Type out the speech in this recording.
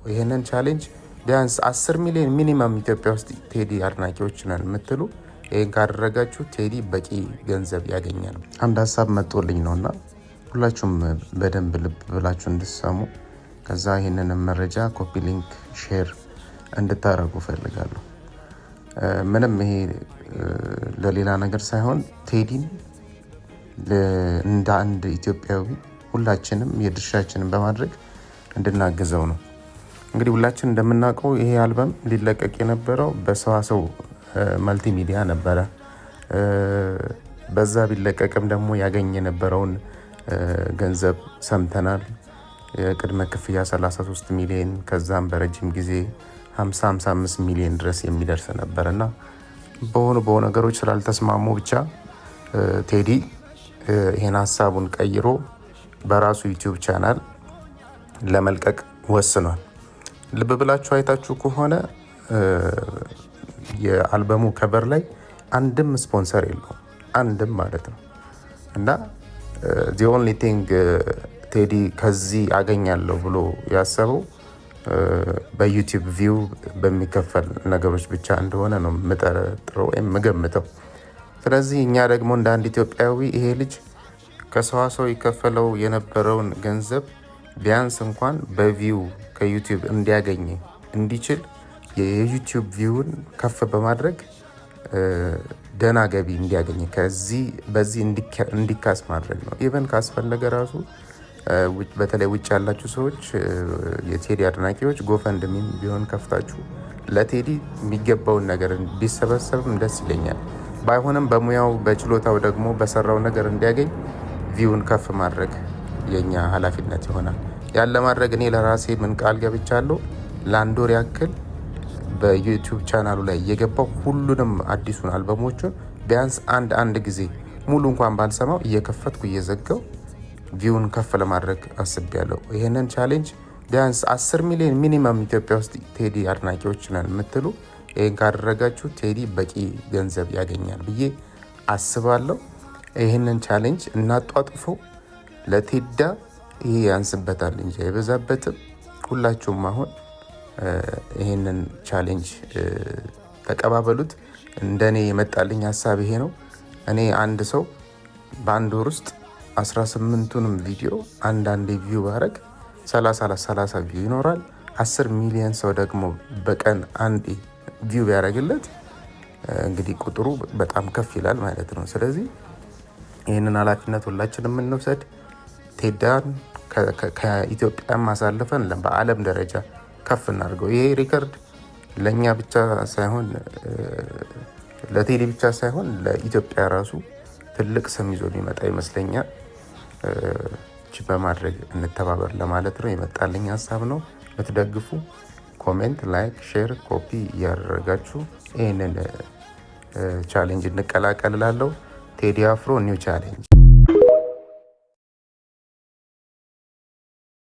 ይሄንን ቻሌንጅ ቢያንስ 10 ሚሊዮን ሚኒመም ኢትዮጵያ ውስጥ ቴዲ አድናቂዎች ነን የምትሉ ይሄን ካደረጋችሁ ቴዲ በቂ ገንዘብ ያገኛል። አንድ ሀሳብ መጥቶልኝ ነውና ሁላችሁም በደንብ ልብ ብላችሁ እንድትሰሙ ከዛ ይሄንን መረጃ ኮፒ ሊንክ ሼር እንድታረጉ ፈልጋለሁ። ምንም ይሄ ለሌላ ነገር ሳይሆን ቴዲን እንደ አንድ ኢትዮጵያዊ ሁላችንም የድርሻችንን በማድረግ እንድናግዘው ነው። እንግዲህ ሁላችን እንደምናውቀው ይሄ አልበም ሊለቀቅ የነበረው በሰዋሰው መልቲ ሚዲያ ነበረ። በዛ ቢለቀቅም ደግሞ ያገኘ የነበረውን ገንዘብ ሰምተናል። የቅድመ ክፍያ 33 ሚሊዮን ከዛም በረጅም ጊዜ 55 ሚሊዮን ድረስ የሚደርስ ነበርና በሆኑ ነገሮች ስላልተስማሙ ብቻ ቴዲ ይሄን ሀሳቡን ቀይሮ በራሱ ዩቲዩብ ቻናል ለመልቀቅ ወስኗል። ልብ ብላችሁ አይታችሁ ከሆነ የአልበሙ ከቨር ላይ አንድም ስፖንሰር የለውም፣ አንድም ማለት ነው። እና the only thing ቴዲ ከዚህ አገኛለሁ ብሎ ያሰበው በዩቲዩብ ቪው በሚከፈል ነገሮች ብቻ እንደሆነ ነው የምጠረጥረው ወይም የምገምተው። ስለዚህ እኛ ደግሞ እንደ አንድ ኢትዮጵያዊ ይሄ ልጅ ከሰዋሰው ይከፈለው የነበረውን ገንዘብ ቢያንስ እንኳን በቪው ከዩቲዩብ እንዲያገኝ እንዲችል የዩቲዩብ ቪውን ከፍ በማድረግ ደና ገቢ እንዲያገኝ በዚህ እንዲካስ ማድረግ ነው። ኢቨን ካስፈለገ ራሱ በተለይ ውጭ ያላችሁ ሰዎች የቴዲ አድናቂዎች ጎፈንድሚም ቢሆን ከፍታችሁ ለቴዲ የሚገባውን ነገር ቢሰበሰብም ደስ ይለኛል። ባይሆንም በሙያው በችሎታው ደግሞ በሰራው ነገር እንዲያገኝ ቪውን ከፍ ማድረግ የኛ ኃላፊነት ይሆናል። ያን ለማድረግ እኔ ለራሴ ምን ቃል ገብቻለሁ፣ ለአንድ ወር ያክል በዩቲዩብ ቻናሉ ላይ እየገባው ሁሉንም አዲሱን አልበሞቹን ቢያንስ አንድ ጊዜ ሙሉ እንኳን ባልሰማው እየከፈትኩ እየዘጋው ቪውን ከፍ ለማድረግ አስቤያለሁ። ይሄንን ቻሌንጅ ቢያንስ 10 ሚሊዮን ሚኒመም ኢትዮጵያ ውስጥ ቴዲ አድናቂዎች ነን የምትሉ ይሄን ካደረጋችሁ ቴዲ በቂ ገንዘብ ያገኛል ብዬ አስባለሁ። ይሄንን ቻሌንጅ እናጧጥፈው። ለቴዳ ይሄ ያንስበታል እንጂ አይበዛበትም። ሁላችሁም አሁን ይሄንን ቻሌንጅ ተቀባበሉት። እንደኔ የመጣልኝ ሀሳብ ይሄ ነው። እኔ አንድ ሰው በአንድ ወር ውስጥ 18ቱንም ቪዲዮ አንዳንዴ ቪው ባረግ 30 ቪው ይኖራል። 10 ሚሊዮን ሰው ደግሞ በቀን አንዴ ቪው ቢያደርግለት እንግዲህ ቁጥሩ በጣም ከፍ ይላል ማለት ነው። ስለዚህ ይህንን ኃላፊነት ሁላችንም እንውሰድ። ቴዳን ከኢትዮጵያ ማሳለፈን በዓለም ደረጃ ከፍ እናድርገው። ይሄ ሪከርድ ለእኛ ብቻ ሳይሆን ለቴዲ ብቻ ሳይሆን ለኢትዮጵያ ራሱ ትልቅ ስም ይዞ ሊመጣ ይመስለኛል። በማድረግ እንተባበር ለማለት ነው የመጣልኝ ሀሳብ ነው። የምትደግፉ ኮሜንት፣ ላይክ፣ ሼር፣ ኮፒ እያደረጋችሁ ይህንን ቻሌንጅ እንቀላቀልላለሁ። ቴዲ አፍሮ ኒው ቻሌንጅ